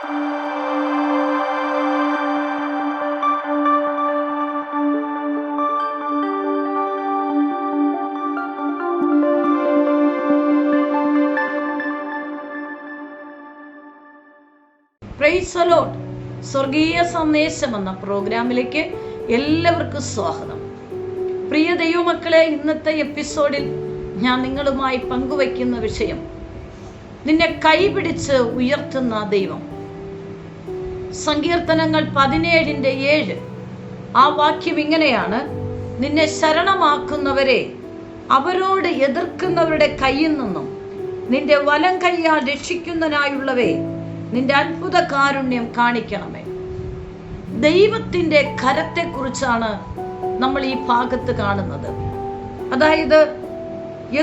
Praise the Lord. സ്വർഗീയ സന്ദേശം എന്ന പ്രോഗ്രാമിലേക്ക് എല്ലാവർക്കും സ്വാഗതം. പ്രിയ ദൈവമക്കളെ, ഇന്നത്തെ എപ്പിസോഡിൽ ഞാൻ നിങ്ങളുമായി പങ്കുവയ്ക്കുന്ന വിഷയം നിന്നെ കൈപിടിച്ച് ഉയർത്തുന്ന ദൈവം. സങ്കീർത്തനങ്ങൾ 17:7 ആ വാക്യം ഇങ്ങനെയാണ്: നിന്നെ ശരണമാക്കുന്നവരെ അവരോട് എതിർക്കുന്നവരുടെ കയ്യിൽ നിന്നും നിന്റെ വലം കൈയാൽ രക്ഷിക്കുന്നതിനായുള്ളവേ നിന്റെ അത്ഭുത കാരുണ്യം കാണിക്കണമേ. ദൈവത്തിൻ്റെ കരത്തെക്കുറിച്ചാണ് നമ്മൾ ഈ ഭാഗത്ത് കാണുന്നത്. അതായത്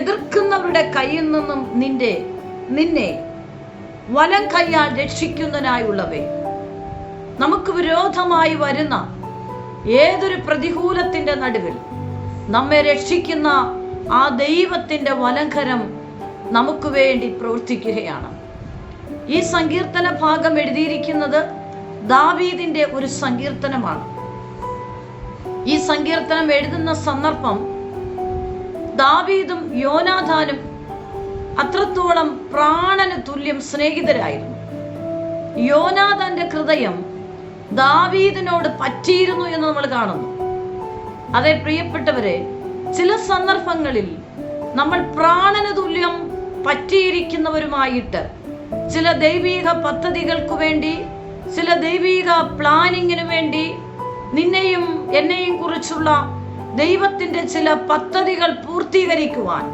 എതിർക്കുന്നവരുടെ കയ്യിൽ നിന്നും നിന്നെ വലം കൈയാൽ രക്ഷിക്കുന്നതിനായുള്ളവേ. നമുക്ക് വിരോധമായി വരുന്ന ഏതൊരു പ്രതികൂലത്തിൻ്റെ നടുവിൽ നമ്മെ രക്ഷിക്കുന്ന ആ ദൈവത്തിൻ്റെ വലംകരം നമുക്ക് വേണ്ടി പ്രവർത്തിക്കുകയാണ്. ഈ സങ്കീർത്തന ഭാഗം എഴുതിയിരിക്കുന്നത് ദാവീദിന്റെ ഒരു സങ്കീർത്തനമാണ്. ഈ സങ്കീർത്തനം എഴുതുന്ന സന്ദർഭം ദാവീദും യോനാഥാനും അത്രത്തോളം പ്രാണന് തുല്യം സ്നേഹിതരായിരുന്നു. യോനാഥാന്റെ ഹൃദയം ദാവീദിനോട് പറ്റിയിരുന്നു എന്ന് നമ്മൾ കാണുന്നു. അതേ പ്രിയപ്പെട്ടവരെ, ചില സന്ദർഭങ്ങളിൽ നമ്മൾ പ്രാണന് തുല്യം പറ്റിയിരിക്കുന്നവരുമായിട്ട് ചില ദൈവീക പദ്ധതികൾക്ക് വേണ്ടി, ചില ദൈവീക പ്ലാനിങ്ങിന് വേണ്ടി നിന്നെയും എന്നെയും കുറിച്ചുള്ള ദൈവത്തിന്റെ ചില പദ്ധതികൾ പൂർത്തീകരിക്കുവാൻ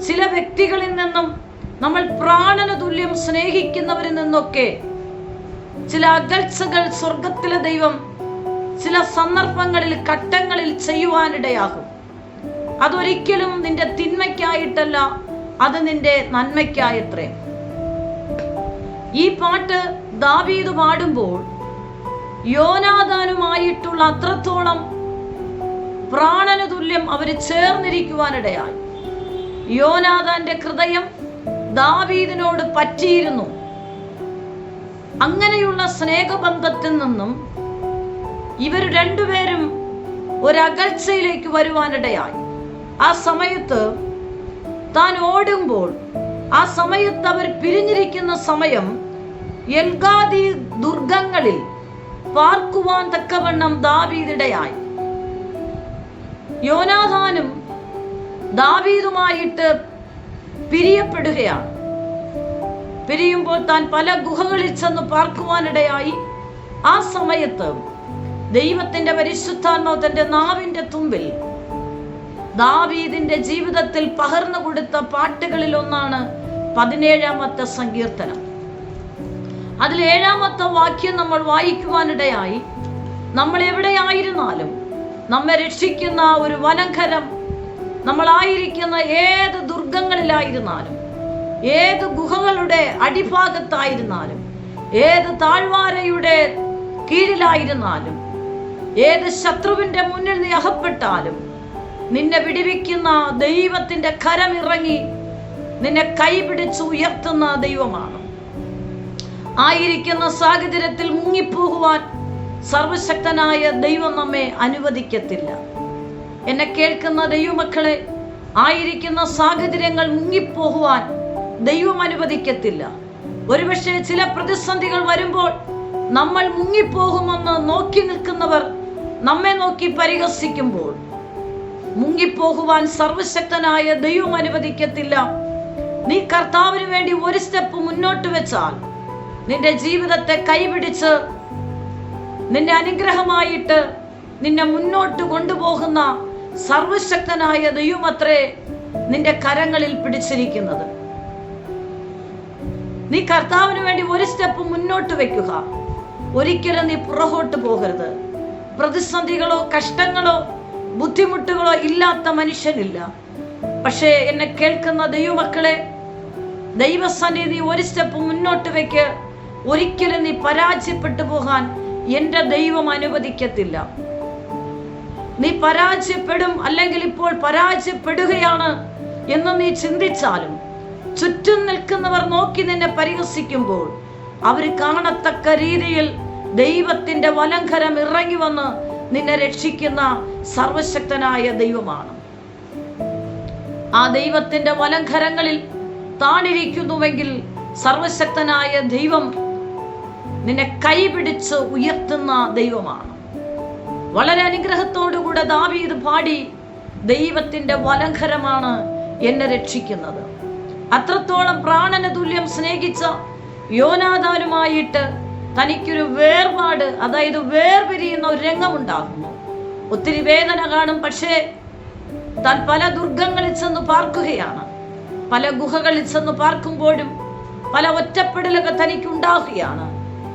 ചില വ്യക്തികളിൽ നിന്നും, നമ്മൾ പ്രാണന തുല്യം സ്നേഹിക്കുന്നവരിൽ നിന്നൊക്കെ ചില അകൽച്ചകൾ സ്വർഗത്തിലെ ദൈവം ചില സന്ദർഭങ്ങളിൽ, ഘട്ടങ്ങളിൽ ചെയ്യുവാനിടയാകും. അതൊരിക്കലും നിന്റെ തിന്മയ്ക്കായിട്ടല്ല, അത് നിന്റെ നന്മയ്ക്കായത്രേ. ഈ പാട്ട് ദാവീദ് പാടുമ്പോൾ യോനാഥാനുമായിട്ടുള്ള അത്രത്തോളം പ്രാണന തുല്യം അവർ ചേർന്നിരിക്കുവാനിടയായി. യോനാഥാന്റെ ഹൃദയം ദാവീദിനോട് പറ്റിയിരുന്നു. അങ്ങനെയുള്ള സ്നേഹബന്ധത്തിൽ നിന്നും ഇവർ രണ്ടുപേരും ഒരകൽച്ചയിലേക്ക് വരുവാനിടയായി. ആ സമയത്ത് താൻ ഓടുമ്പോൾ, ആ സമയത്ത് അവർ പിരിഞ്ഞിരിക്കുന്ന സമയം, എൽഗാദി ദുർഗങ്ങളിൽ പാർക്കുവാൻ തക്കവണ്ണം ദാവീദിടയായി. യോനാഥാനും ദാവീദുമായിട്ട് പിരിയപ്പെടുകയാണ്. പിരിയുമ്പോൾ താൻ പല ഗുഹകളിൽ ചെന്ന് പാർക്കുവാനിടയായി. ആ സമയത്ത് ദൈവത്തിന്റെ പരിശുദ്ധാത്മാവ് തന്റെ നാവിന്റെ തുമ്പിൽ ദാവീദിന്റെ ജീവിതത്തിൽ പകർന്നു കൊടുത്ത പാട്ടുകളിൽ ഒന്നാണ് 17-ാമത്തെ സങ്കീർത്തനം. അതിൽ 7-ാമത്തെ വാക്യം നമ്മൾ വായിക്കുവാനിടയായി: നമ്മൾ എവിടെയായിരുന്നാലും നമ്മെ രക്ഷിക്കുന്ന ഒരു വലംകരം, നമ്മളായിരിക്കുന്ന ഏത് ദുർഗങ്ങളിലായിരുന്നാലും, ഏത് ഗുഹകളുടെ അടിഭാഗത്തായിരുന്നാലും, ഏത് താഴ്വാരയുടെ കീഴിലായിരുന്നാലും, ഏത് ശത്രുവിന്റെ മുന്നിൽ നീ അകപ്പെട്ടാലും നിന്നെ വിടുവിക്കുന്ന ദൈവത്തിന്റെ കരമിറങ്ങി നിന്നെ കൈപിടിച്ച് ഉയർത്തുന്ന ദൈവമാണ്. ആയിരിക്കുന്ന സാഹചര്യത്തിൽ മുങ്ങിപ്പോകുവാൻ സർവശക്തനായ ദൈവം നമ്മെ അനുവദിക്കത്തില്ല. എന്നെ കേൾക്കുന്ന ദൈവമക്കളെ, ആയിരിക്കുന്ന സാഹചര്യങ്ങൾ മുങ്ങിപ്പോകുവാൻ ദൈവം അനുവദിക്കത്തില്ല. ഒരുപക്ഷെ ചില പ്രതിസന്ധികൾ വരുമ്പോൾ നമ്മൾ മുങ്ങിപ്പോകുമെന്ന് നോക്കി നിൽക്കുന്നവർ നമ്മെ നോക്കി പരിഹസിക്കുമ്പോൾ, മുങ്ങിപ്പോകുവാൻ സർവശക്തനായ ദൈവം അനുവദിക്കത്തില്ല. നീ കർത്താവിന് വേണ്ടി ഒരു സ്റ്റെപ്പ് മുന്നോട്ട് വെച്ചാൽ നിന്റെ ജീവിതത്തെ കൈപിടിച്ച് നിന്റെ അനുഗ്രഹമായിട്ട് നിന്നെ മുന്നോട്ട് കൊണ്ടുപോകുന്ന സർവശക്തനായ ദൈവമത്രേ നിന്റെ കരങ്ങളിൽ പിടിച്ചിരിക്കുന്നത്. നീ കർത്താവിന് വേണ്ടി ഒരു സ്റ്റെപ്പ് മുന്നോട്ട് വെക്കുക. ഒരിക്കലും നീ പുറകോട്ട് പോകരുത്. പ്രതിസന്ധികളോ കഷ്ടങ്ങളോ ബുദ്ധിമുട്ടുകളോ ഇല്ലാത്ത മനുഷ്യനില്ല. പക്ഷേ എന്നെ കേൾക്കുന്ന ദൈവമക്കളെ, ദൈവസന്നിധി ഒരു സ്റ്റെപ്പ് മുന്നോട്ട് വെക്ക്. ഒരിക്കലും നീ പരാജയപ്പെട്ടു പോകാൻ എൻ്റെ ദൈവം അനുവദിക്കത്തില്ല. നീ പരാജയപ്പെടും, അല്ലെങ്കിൽ ഇപ്പോൾ പരാജയപ്പെടുകയാണ് എന്ന് നീ ചിന്തിച്ചാലും, ചുറ്റും നിൽക്കുന്നവർ നോക്കി നിന്നെ പരിഹസിക്കുമ്പോൾ അവർ കാണത്തക്ക രീതിയിൽ ദൈവത്തിന്റെ വലംകരം ഇറങ്ങി വന്ന് നിന്നെ രക്ഷിക്കുന്ന സർവശക്തനായ ദൈവമാണ്. ആ ദൈവത്തിന്റെ വലംകരങ്ങളിൽ താണിരിക്കുന്നുവെങ്കിൽ സർവശക്തനായ ദൈവം നിന്നെ കൈപിടിച്ച് ഉയർത്തുന്ന ദൈവമാണ്. വളരെ അനുഗ്രഹത്തോടുകൂടെ ദാവീദ് പാടി, ദൈവത്തിന്റെ വലംകരമാണ് എന്നെ രക്ഷിക്കുന്നത്. അത്രത്തോളം പ്രാണന തുല്യം സ്നേഹിച്ച യോനാഥാനുമായിട്ട് തനിക്കൊരു വേർപാട്, അതായത് വേർപിരിയുന്ന ഒരു രംഗമുണ്ടാകുന്നു. ഒത്തിരി വേദന കാണും. പക്ഷേ താൻ പല ദുർഗങ്ങളിൽ ചെന്ന് പാർക്കുകയാണ്. പല ഗുഹകളിൽ ചെന്ന് പാർക്കുമ്പോഴും പല ഒറ്റപ്പെടലൊക്കെ തനിക്കുണ്ടാകുകയാണ്.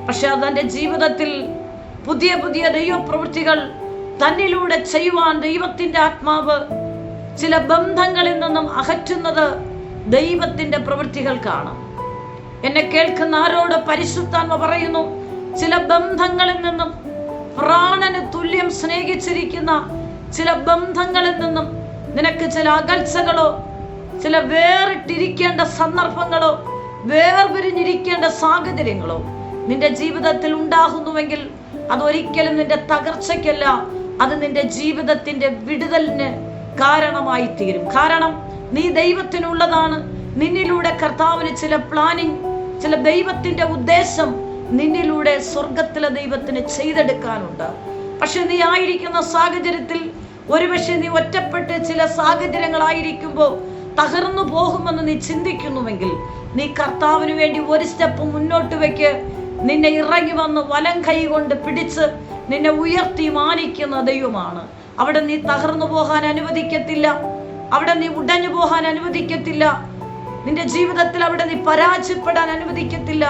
പക്ഷെ തന്റെ ജീവിതത്തിൽ പുതിയ പുതിയ ദൈവപ്രവൃത്തികൾ തന്നിലൂടെ ചെയ്യുവാൻ ദൈവത്തിന്റെ ആത്മാവ് ചില ബന്ധങ്ങളിൽ നിന്നും അകറ്റുന്നത് ദൈവത്തിന്റെ പ്രവൃത്തികൾക്കാണ്. എന്നെ കേൾക്കുന്ന ആരോട് പരിശുദ്ധാത്മ പറയുന്നു, ചില ബന്ധങ്ങളിൽ നിന്നും, പ്രാണന് തുല്യം സ്നേഹിച്ചിരിക്കുന്ന ചില ബന്ധങ്ങളിൽ നിന്നും നിനക്ക് ചില അകൽച്ചകളോ, ചില വേറിട്ടിരിക്കേണ്ട സന്ദർഭങ്ങളോ, വേർപിരിഞ്ഞിരിക്കേണ്ട സാഹചര്യങ്ങളോ നിന്റെ ജീവിതത്തിൽ ഉണ്ടാകുന്നുവെങ്കിൽ അതൊരിക്കലും നിന്റെ തകർച്ചയ്ക്കല്ല, അത് നിന്റെ ജീവിതത്തിന്റെ വിടുതലിന് കാരണമായി തീരും. കാരണം നീ ദൈവത്തിനുള്ളതാണ്. നിന്നിലൂടെ കർത്താവിന് ചില പ്ലാനിങ്, ചില ദൈവത്തിന്റെ ഉദ്ദേശം നിന്നിലൂടെ സ്വർഗത്തിലെ ദൈവത്തിന് ചെയ്തെടുക്കാനുണ്ട്. പക്ഷെ നീ ആയിരിക്കുന്ന സാഹചര്യത്തിൽ ഒരുപക്ഷെ നീ ഒറ്റപ്പെട്ട് ചില സാഹചര്യങ്ങളായിരിക്കുമ്പോൾ തകർന്നു പോകുമെന്ന് നീ ചിന്തിക്കുന്നുവെങ്കിൽ നീ കർത്താവിന് വേണ്ടി ഒരു സ്റ്റെപ്പ് മുന്നോട്ട് വെക്ക്. നിന്നെ ഇറങ്ങി വന്ന് വലം കൈ കൊണ്ട് പിടിച്ച് നിന്നെ ഉയർത്തി മാനിക്കുന്ന ദൈവമാണ്. അവിടെ നീ തകർന്നു പോകാൻ അനുവദിക്കത്തില്ല. അവിടെ നീ ഉടഞ്ഞു പോകാൻ അനുവദിക്കത്തില്ല. നിന്റെ ജീവിതത്തിൽ അവിടെ നീ പരാജയപ്പെടാൻ അനുവദിക്കത്തില്ല.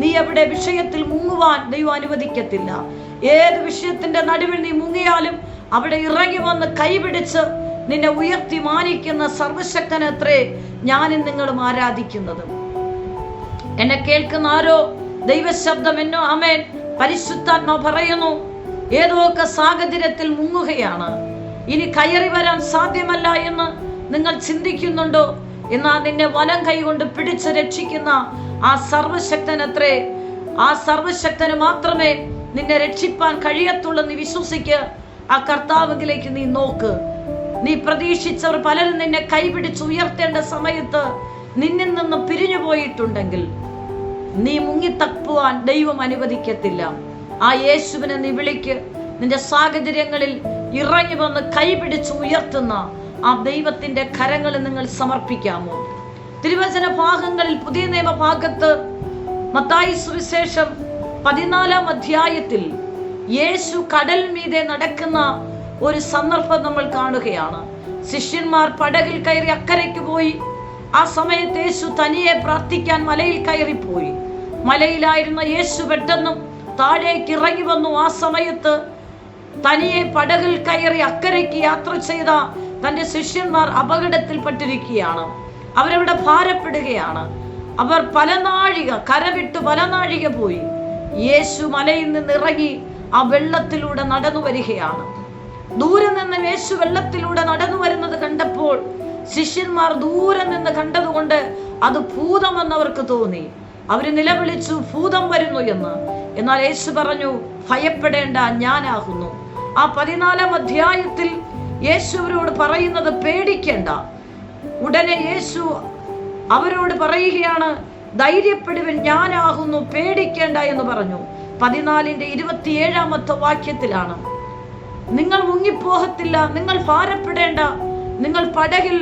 നീ അവിടെ വിഷയത്തിൽ മുങ്ങുവാൻ ദൈവം അനുവദിക്കത്തില്ല. ഏത് വിഷയത്തിന്റെ നടുവിൽ നീ മുങ്ങിയാലും അവിടെ ഇറങ്ങി വന്ന് കൈപിടിച്ച് നിന്നെ ഉയർത്തി മാനിക്കുന്ന സർവശക്തനത്രേ ഞാനും നിങ്ങളും ആരാധിക്കുന്നത്. എന്നെ കേൾക്കുന്ന ആരോ ദൈവശബ്ദം എന്നോ ആമേൻ പരിശുദ്ധാത്മ പറയുന്നു, ഏതൊക്കെ സാഹചര്യത്തിൽ മുങ്ങുകയാണ്, ഇനി കയറി വരാൻ സാധ്യമല്ല എന്ന് നിങ്ങൾ ചിന്തിക്കുന്നുണ്ടോ? എന്നാൽ നിന്നെ വലം കൈ കൊണ്ട് പിടിച്ച് രക്ഷിക്കുന്ന ആ സർവശക്തനത്രേ, ആ സർവശക്തന് മാത്രമേ നിന്നെ രക്ഷിപ്പാൻ കഴിയത്തുള്ളൂ. നീ വിശ്വസിക്ക്. ആ കർത്താവിലേക്ക് നീ നോക്ക്. നീ പ്രതീക്ഷിച്ചവർ പലരും നിന്നെ കൈപിടിച്ച് ഉയർത്തേണ്ട സമയത്ത് നിന്നിൽ നിന്ന് പിരിഞ്ഞു പോയിട്ടുണ്ടെങ്കിൽ നീ മുങ്ങിത്തപ്പുവാൻ ദൈവം അനുവദിക്കത്തില്ല. ആ യേശുവിനെ നീ വിളിക്ക്. നിന്റെ സാഹചര്യങ്ങളിൽ ഇറങ്ങി വന്ന് കൈപിടിച്ച് ഉയർത്തുന്ന ആ ദൈവത്തിന്റെ കരങ്ങളിൽ നിങ്ങൾ സമർപ്പിക്കാമോ? തിരുവചന ഭാഗങ്ങളിൽ പുതിയ നിയമ ഭാഗത്ത് മത്തായി സുവിശേഷം 14-ാം അധ്യായത്തിൽ യേശു കടൽ മീതെ നടക്കുന്ന ഒരു സന്ദർഭം നമ്മൾ കാണുകയാണ്. ശിഷ്യന്മാർ പടകിൽ കയറി അക്കരയ്ക്ക് പോയി. ആ സമയത്ത് യേശു തനിയെ പ്രാർത്ഥിക്കാൻ മലയിൽ കയറിപ്പോയി. മലയിലായിരുന്ന യേശു പെട്ടെന്നും താഴേക്ക് ഇറങ്ങി വന്നു. ആ സമയത്ത് തനിയെ പടകിൽ കയറി അക്കരയ്ക്ക് യാത്ര ചെയ്ത തന്റെ ശിഷ്യന്മാർ അപകടത്തിൽപ്പെട്ടിരിക്കുകയാണ്. അവരവിടെ ഭാരപ്പെടുകയാണ്. അവർ പല നാഴിക കരവിട്ട് പല നാഴിക പോയി. യേശു മലയിൽ നിന്ന് ഇറങ്ങി ആ വെള്ളത്തിലൂടെ നടന്നു വരികയാണ്. ദൂരെ നിന്ന് യേശു വെള്ളത്തിലൂടെ നടന്നു വരുന്നത് കണ്ടപ്പോൾ ശിഷ്യന്മാർ ദൂരെ നിന്ന് കണ്ടതുകൊണ്ട് അത് ഭൂതമെന്നവർക്ക് തോന്നി. അവര് നിലവിളിച്ചു, ഭൂതം വരുന്നു എന്ന്. എന്നാൽ യേശു പറഞ്ഞു, ഭയപ്പെടേണ്ട, ഞാനാകുന്നു. ആ 14-ാം അധ്യായത്തിൽ യേശു അവരോട് പറയുന്നത് പേടിക്കേണ്ട. ഉടനെ യേശു അവരോട് പറയുകയാണ്, ധൈര്യപ്പെടുവിൻ, ഞാനാകുന്നു, പേടിക്കേണ്ട എന്ന് പറഞ്ഞു. 14-ന്റെ 27-ാമത്തെ വാക്യത്തിലാണ്, നിങ്ങൾ മുങ്ങിപ്പോകത്തില്ല, നിങ്ങൾ ഭാരപ്പെടേണ്ട, നിങ്ങൾ പടകിൽ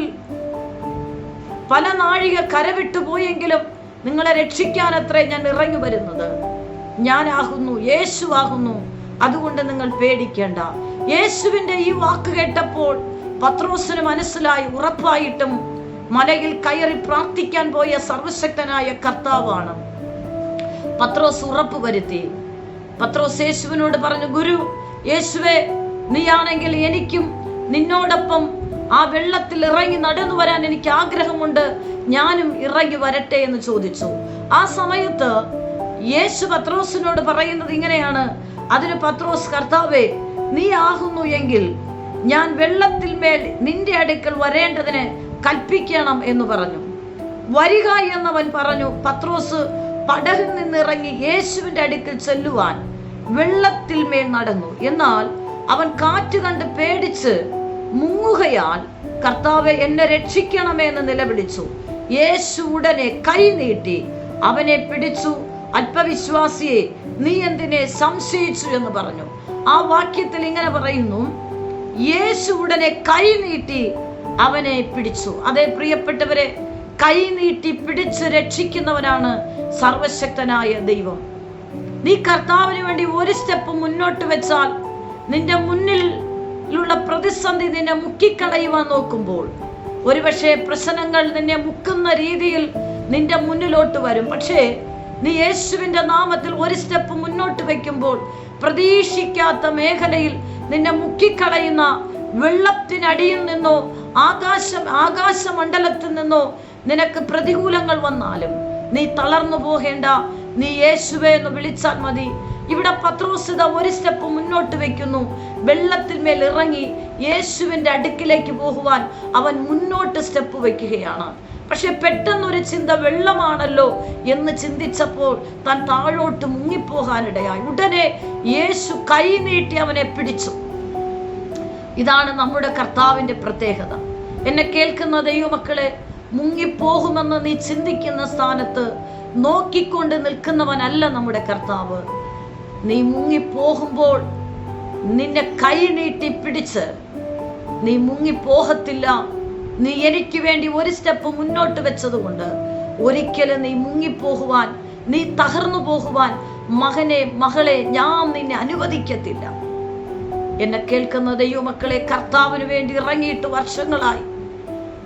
പല നാഴിക കരവിട്ടു പോയെങ്കിലും നിങ്ങളെ രക്ഷിക്കാനത്രേ ഞാൻ ഇറങ്ങി വരുന്നത്. ഞാനാകുന്നു, യേശു ആകുന്നു, അതുകൊണ്ട് നിങ്ങൾ പേടിക്കേണ്ട. യേശുവിന്റെ ഈ വാക്ക് കേട്ടപ്പോൾ പത്രോസിന് മനസ്സിലായി, ഉറപ്പായിട്ടും മലയിൽ കയറി പ്രാർത്ഥിക്കാൻ പോയ സർവശക്തനായ കർത്താവാണ്. പത്രോസ് ഉറപ്പ് വരുത്തി. പത്രോസ് യേശുവിനോട് പറഞ്ഞു, ഗുരു, യേശുവേ, നീയാണെങ്കിൽ എനിക്കും നിന്നോടൊപ്പം ആ വെള്ളത്തിൽ ഇറങ്ങി നടന്നു വരാൻ എനിക്ക് ആഗ്രഹമുണ്ട്, ഞാനും ഇറങ്ങി വരട്ടെ എന്ന് ചോദിച്ചു. ആ സമയത്ത് യേശു പത്രോസിനോട് പറയുന്നത് ഇങ്ങനെയാണ്. അതിന് പത്രോസ്, കർത്താവേ, നീ ആകുന്നു എങ്കിൽ ഞാൻ വെള്ളത്തിൽ മേൽ നിന്റെ അടുക്കൽ വരേണ്ടതിന് കൽപ്പിക്കണം എന്ന് പറഞ്ഞു. വരിക എന്നവൻ പറഞ്ഞു. പത്രോസ് പടകിൽ നിന്നിറങ്ങി യേശുവിന്റെ അടുക്കൽ ചെല്ലുവാൻ വെള്ളത്തിൽ മേൽ നടന്നു. എന്നാൽ അവൻ കാറ്റ് കണ്ട് പേടിച്ച് മുങ്ങുകയാൽ കർത്താവെ എന്നെ രക്ഷിക്കണമേ എന്ന് നിലവിളിച്ചു. യേശു ഉടനെ കൈ നീട്ടി അവനെ പിടിച്ചു. അല്പവിശ്വാസിയെ, നീ എന്തിനെ സംശയിച്ചു എന്ന് പറഞ്ഞു. ആ വാക്യത്തിൽ ഇങ്ങനെ പറയുന്നു, യേശു ഉടനെ കൈ നീട്ടി അവനെ പിടിച്ചു. അതേ പ്രിയപ്പെട്ടവരെ, കൈ നീട്ടി പിടിച്ച് രക്ഷിക്കുന്നവനാണ് സർവശക്തനായ ദൈവം. നീ കർത്താവിന് വേണ്ടി ഒരു സ്റ്റെപ്പ് മുന്നോട്ട് വെച്ചാൽ നിന്റെ മുന്നിലുള്ള പ്രതിസന്ധി നിന്നെ മുക്കിക്കളയുവാൻ നോക്കുമ്പോൾ ഒരുപക്ഷെ പ്രശ്നങ്ങൾ നിന്നെ മുക്കുന്ന രീതിയിൽ നിന്റെ മുന്നിലോട്ട് വരും. പക്ഷേ നീ യേശുവിന്റെ നാമത്തിൽ ഒരു സ്റ്റെപ്പ് മുന്നോട്ട് വെക്കുമ്പോൾ പ്രതീക്ഷിക്കാത്ത മേഖലയിൽ നിന്നെ മുക്കിക്കളയുന്ന വെള്ളത്തിനടിയിൽ നിന്നോ ആകാശമണ്ഡലത്തിൽ നിന്നോ നിനക്ക് പ്രതികൂലങ്ങൾ വന്നാലും നീ തളർന്നു പോകേണ്ട. നീ യേശുവേ എന്ന് വിളിച്ചാൽ മതി. ഇവിടെ പത്രോസ് ഒരു സ്റ്റെപ്പ് മുന്നോട്ട് വെക്കുന്നു. വെള്ളത്തിൽ മേൽ ഇറങ്ങി യേശുവിന്റെ അടുക്കിലേക്ക് പോകുവാൻ അവൻ മുന്നോട്ട് സ്റ്റെപ്പ് വെക്കുകയാണ്. പക്ഷെ പെട്ടെന്നൊരു ചിന്ത, വെള്ളമാണല്ലോ എന്ന് ചിന്തിച്ചപ്പോൾ താൻ താഴോട്ട് മുങ്ങിപ്പോകാനിടയായി. ഉടനെ യേശു കൈ നീട്ടി അവനെ പിടിച്ചു. ഇതാണ് നമ്മുടെ കർത്താവിന്റെ പ്രത്യേകത. എന്നെ കേൾക്കുന്ന ദൈവമക്കളെ, മുങ്ങിപ്പോകുമെന്ന് നീ ചിന്തിക്കുന്ന സ്ഥാനത്ത് നോക്കിക്കൊണ്ട് നിൽക്കുന്നവനല്ല നമ്മുടെ കർത്താവ്. നീ മുങ്ങിപ്പോകുമ്പോൾ നിന്നെ കൈ നീട്ടി പിടിച്ച് നീ മുങ്ങിപ്പോകത്തില്ല. നീ എനിക്ക് വേണ്ടി ഒരു സ്റ്റെപ്പ് മുന്നോട്ട് വെച്ചതുകൊണ്ട് ഒരിക്കലും നീ മുങ്ങിപ്പോകുവാൻ, നീ തകർന്നു പോകുവാൻ മകനെ മകളെ ഞാൻ നിന്നെ അനുവദിക്കത്തില്ല. എന്നെ കേൾക്കുന്ന ദൈവമക്കളെ, കർത്താവിന് വേണ്ടി ഇറങ്ങിയിട്ട് വർഷങ്ങളായി,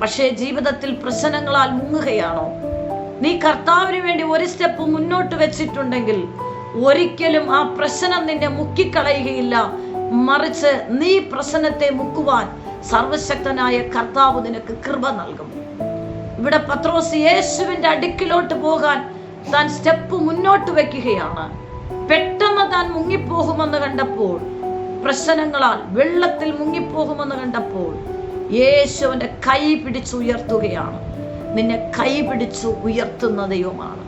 പക്ഷേ ജീവിതത്തിൽ പ്രശ്നങ്ങളാൽ മുങ്ങുകയാണോ? നീ കർത്താവിന് വേണ്ടി ഒരു സ്റ്റെപ്പ് മുന്നോട്ട് വെച്ചിട്ടുണ്ടെങ്കിൽ ഒരിക്കലും ആ പ്രശ്നം നിന്നെ മുക്കിക്കളയുകയില്ല. മറിച്ച് നീ പ്രശ്നത്തെ മുക്കുവാൻ സർവശക്തനായ കർത്താവ് നിനക്ക് കൃപ നൽകും. ഇവിടെ പത്രോസ് യേശുവിന്റെ അടുക്കിലോട്ട് പോകാൻ താൻ സ്റ്റെപ്പ് മുന്നോട്ട് വെക്കുകയാണ്. പെട്ടെന്ന് താൻ മുങ്ങിപ്പോകുമെന്ന് കണ്ടപ്പോൾ, പ്രശ്നങ്ങളാൽ വെള്ളത്തിൽ മുങ്ങിപ്പോകുമെന്ന് കണ്ടപ്പോൾ യേശുവിന്റെ കൈ പിടിച്ച് ഉയർത്തുകയാണ്. നിന്നെ കൈ പിടിച്ചു ഉയർത്തുന്ന ദൈവമാണ്.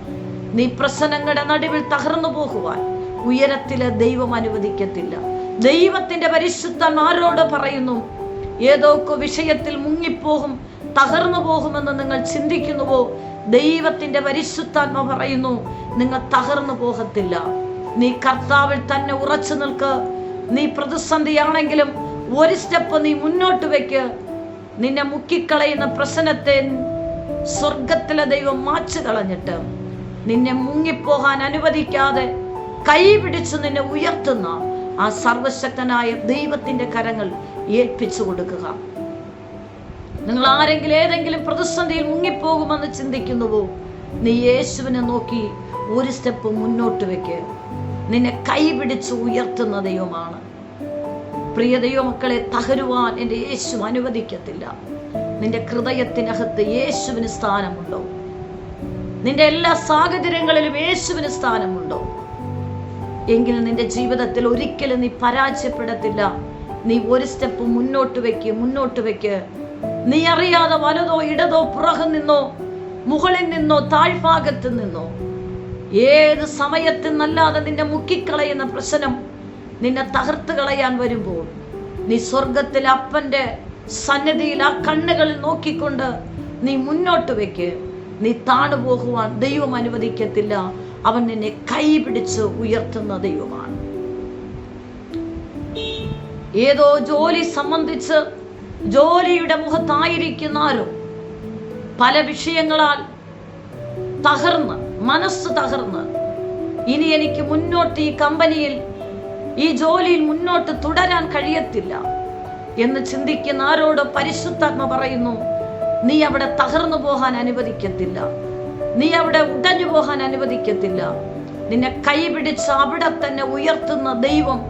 നീ പ്രശ്നങ്ങളുടെ നടുവിൽ തകർന്നു പോകുവാൻ ഉയരത്തിലെ ദൈവം അനുവദിക്കത്തില്ല. ദൈവത്തിന്റെ പരിശുദ്ധന്മാരോട് പറയുന്നു, ഏതൊക്കെ വിഷയത്തിൽ മുങ്ങിപ്പോകും, തകർന്നു പോകുമെന്ന് നിങ്ങൾ ചിന്തിക്കുന്നുവോ? ദൈവത്തിന്റെ പരിശുദ്ധാത്മ പറയുന്നു, നിങ്ങൾ തകർന്നു പോകത്തില്ല. നീ കർത്താവിൽ തന്നെ ഉറച്ചു നിൽക്ക്. നീ പ്രതിസന്ധിയാണെങ്കിലും ഒരു സ്റ്റെപ്പ് നീ മുന്നോട്ട് വെക്ക്. നിന്നെ മുക്കിക്കളയുന്ന പ്രശ്നത്തെ സ്വർഗത്തിലെ ദൈവം മാച്ചു കളഞ്ഞിട്ട് നിന്നെ മുങ്ങിപ്പോകാൻ അനുവദിക്കാതെ കൈ പിടിച്ച് നിന്നെ ഉയർത്തുന്ന ആ സർവശക്തനായ ദൈവത്തിന്റെ കരങ്ങൾ ഏൽപ്പിച്ചു കൊടുക്കുക. നിങ്ങൾ ആരെങ്കിലും ഏതെങ്കിലും പ്രതിസന്ധിയിൽ മുങ്ങിപ്പോകുമെന്ന് ചിന്തിക്കുന്നുവോ? നീ യേശുവിനെ നോക്കി ഒരു സ്റ്റെപ്പ് മുന്നോട്ട് വെക്ക്. നിന്നെ കൈ പിടിച്ച് ഉയർത്തുന്ന ദൈവമാണ്. പ്രിയ ദൈവമക്കളെ, തകരുവാൻ എൻ്റെ യേശു അനുവദിക്കത്തില്ല. നിന്റെ ഹൃദയത്തിനകത്ത് യേശുവിന് സ്ഥാനമുണ്ടോ? നിന്റെ എല്ലാ സാഹചര്യങ്ങളിലും യേശുവിന് സ്ഥാനമുണ്ടോ? എങ്കിൽ നിന്റെ ജീവിതത്തിൽ ഒരിക്കലും നീ പരാജയപ്പെടത്തില്ല. നീ ഒരു സ്റ്റെപ്പ് മുന്നോട്ട് വെക്ക്. നീ അറിയാതെ വലതോ ഇടതോ പുറകിൽ നിന്നോ മുകളിൽ നിന്നോ താഴ്ഭാഗത്ത് നിന്നോ ഏത് സമയത്തെന്നല്ലാതെ നിന്നെ മുക്കിക്കളയുന്ന പ്രശ്നം നിന്നെ തകർത്ത് കളയാൻ വരുമ്പോൾ നീ സ്വർഗത്തിൽ അപ്പന്റെ സന്നിധിയിൽ ആ കണ്ണുകളിൽ നോക്കിക്കൊണ്ട് നീ മുന്നോട്ട് വെക്ക്. നീ താണു പോകുവാൻ ദൈവം അനുവദിക്കത്തില്ല. അവൻ നിന്നെ കൈ പിടിച്ച് ഉയർത്തുന്ന ദൈവമാണ്. ഏതോ ജോലി സംബന്ധിച്ച് ജോലിയുടെ മുഖത്തായിരിക്കുന്ന ആരോ പല വിഷയങ്ങളാൽ തകർന്ന്, മനസ്സ് തകർന്ന്, ഇനി എനിക്ക് മുന്നോട്ട് ഈ കമ്പനിയിൽ ഈ ജോലിയിൽ മുന്നോട്ട് തുടരാൻ കഴിയത്തില്ല എന്ന് ചിന്തിക്കുന്ന ആരോട് പരിശുദ്ധാത്മ പറയുന്നു, നീ അവിടെ തകർന്നു പോകാൻ അനുവദിക്കത്തില്ല. നീ അവിടെ ഉടഞ്ഞു പോകാൻ അനുവദിക്കത്തില്ല. നിന്നെ കൈപിടിച്ച് അവിടെ തന്നെ ഉയർത്തുന്ന ദൈവം,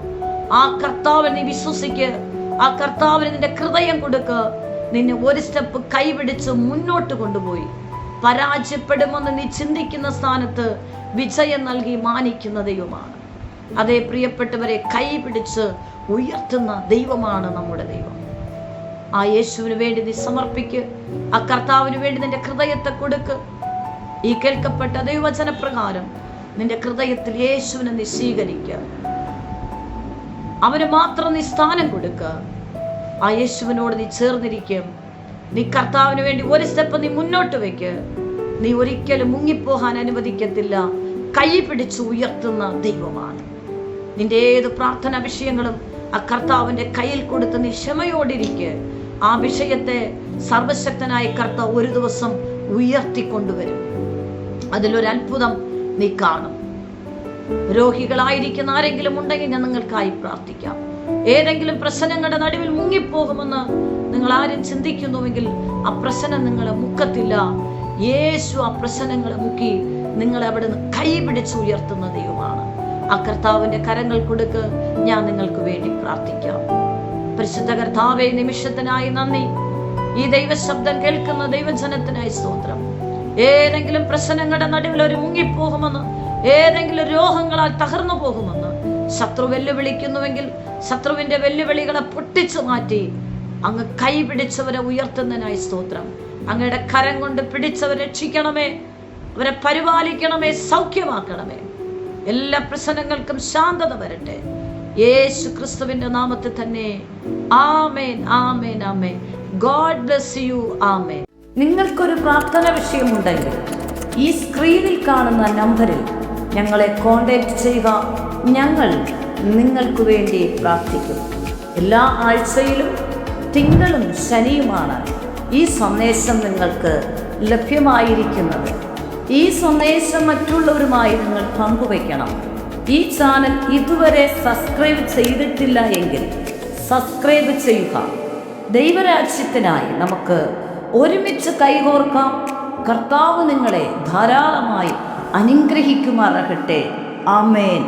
ആ കർത്താവിനെ നീ വിശ്വസിക്ക്. ആ കർത്താവിന് നിന്റെ ഹൃദയം കൊടുക്ക്. നിന്നെ ഒരു സ്റ്റെപ്പ് കൈപിടിച്ച് മുന്നോട്ട് കൊണ്ടുപോയി പരാജയപ്പെടുമെന്ന് നീ ചിന്തിക്കുന്ന സ്ഥാനത്ത് വിജയം നൽകി മാനിക്കുന്ന ദൈവമാണ്. അതേ പ്രിയപ്പെട്ടവരെ, കൈ പിടിച്ച് ഉയർത്തുന്ന ദൈവമാണ് നമ്മുടെ ദൈവം. ആ യേശുവിന് വേണ്ടി നീ സമർപ്പിക്ക്. ആ കർത്താവിന് വേണ്ടി നിന്റെ ഹൃദയത്തെ കൊടുക്ക്. ഈ കേൾക്കപ്പെട്ട ദൈവവചന പ്രകാരം നിന്റെ ഹൃദയത്തിൽ യേശുവിനെ നീ സ്വീകരിക്കുക. അവന് മാത്രം നീ സ്ഥാനം കൊടുക്കുക. ആ യേശുവിനോട് നീ ചേർന്നിരിക്കും. നീ കർത്താവിന് വേണ്ടി ഒരു സ്റ്റെപ്പ് നീ മുന്നോട്ട് വെക്ക്. നീ ഒരിക്കലും മുങ്ങിപ്പോകാൻ അനുവദിക്കത്തില്ല. കൈ പിടിച്ച് ഉയർത്തുന്ന ദൈവമാണ്. നിന്റെ ഏത് പ്രാർത്ഥനാ വിഷയങ്ങളും ആ കർത്താവിന്റെ കയ്യിൽ കൊടുത്ത് നീ ക്ഷമയോടിരിക്കുക. ആ വിഷയത്തെ സർവശക്തനായ കർത്താവ് ഒരു ദിവസം ഉയർത്തിക്കൊണ്ടുവരും. അതിലൊരു അത്ഭുതം നീ കാണും. രോഗികളായിരിക്കുന്ന ആരെങ്കിലും ഉണ്ടെങ്കിൽ ഞാൻ നിങ്ങൾക്കായി പ്രാർത്ഥിക്കാം. ഏതെങ്കിലും പ്രശ്നങ്ങളുടെ നടുവിൽ മുങ്ങിപ്പോകുമെന്ന് നിങ്ങൾ ആരും ചിന്തിക്കുന്നുവെങ്കിൽ ആ പ്രശ്നം നിങ്ങളെ മുക്കത്തില്ല. യേശു ആ പ്രശ്നങ്ങളെ മുക്കി നിങ്ങളെ അവിടെ നിന്ന് കൈ പിടിച്ച് ഉയർത്തുന്ന ദൈവമാണ്. ആ കർത്താവിന്റെ കരങ്ങൾ കൊടുക്ക്. ഞാൻ നിങ്ങൾക്ക് വേണ്ടി പ്രാർത്ഥിക്കാം. പരിശുദ്ധ കർത്താവേ, നിമിഷത്തിനായി നന്ദി. ഈ ദൈവശബ്ദം കേൾക്കുന്ന ദൈവജനത്തിനായി സ്തോത്രം. ഏതെങ്കിലും പ്രശ്നങ്ങളുടെ നടുവിൽ ഒരു മുങ്ങിപ്പോകുമെന്ന്, ഏതെങ്കിലും രോഗങ്ങളാൽ തകർന്നു പോകുമെന്ന് ശത്രു വെല്ലുവിളിക്കുന്നുവെങ്കിൽ ശത്രുവിന്റെ വെല്ലുവിളികളെ പൊട്ടിച്ചു മാറ്റി അങ്ങ് കൈ പിടിച്ചവരെ ഉയർത്തുന്നതിനായി സ്തോത്രം. അങ്ങയുടെ കരം കൊണ്ട് പിടിച്ചവരെ രക്ഷിക്കണമേ, അവരെ പരിപാലിക്കണമേ, സൗഖ്യമാക്കണമേ. എല്ലാ പ്രശ്നങ്ങൾക്കും ശാന്തത വരട്ടെ. യേശു ക്രിസ്തുവിന്റെ നാമത്തിൽ തന്നെ. ആമേൻ, ആമേൻ, ആമേൻ. God bless you. ആമേൻ. നിങ്ങൾക്കൊരു പ്രാർത്ഥന വിഷയമുണ്ടെങ്കിൽ ഈ സ്ക്രീനിൽ കാണുന്ന നമ്പറിൽ ഞങ്ങളെ കോൺടാക്ട് ചെയ്യുക. ഞങ്ങൾ നിങ്ങൾക്ക് വേണ്ടി പ്രാർത്ഥിക്കും. എല്ലാ ആഴ്ചയിലും തിങ്കളും ശനിയുമാണ് ഈ സന്ദേശം നിങ്ങൾക്ക് ലഭ്യമായിരിക്കുന്നത്. ഈ സന്ദേശം മറ്റുള്ളവരുമായി നിങ്ങൾ പങ്കുവയ്ക്കണം. ഈ ചാനൽ ഇതുവരെ സബ്സ്ക്രൈബ് ചെയ്തിട്ടില്ല എങ്കിൽ സബ്സ്ക്രൈബ് ചെയ്യുക. ദൈവരാജ്യത്തിനായി നമുക്ക് ഒരുമിച്ച് കൈകോർക്കാം. കർത്താവ് നിങ്ങളെ ധാരാളമായി അനുഗ്രഹിക്കുമാറാകട്ടെ. ആമേൻ.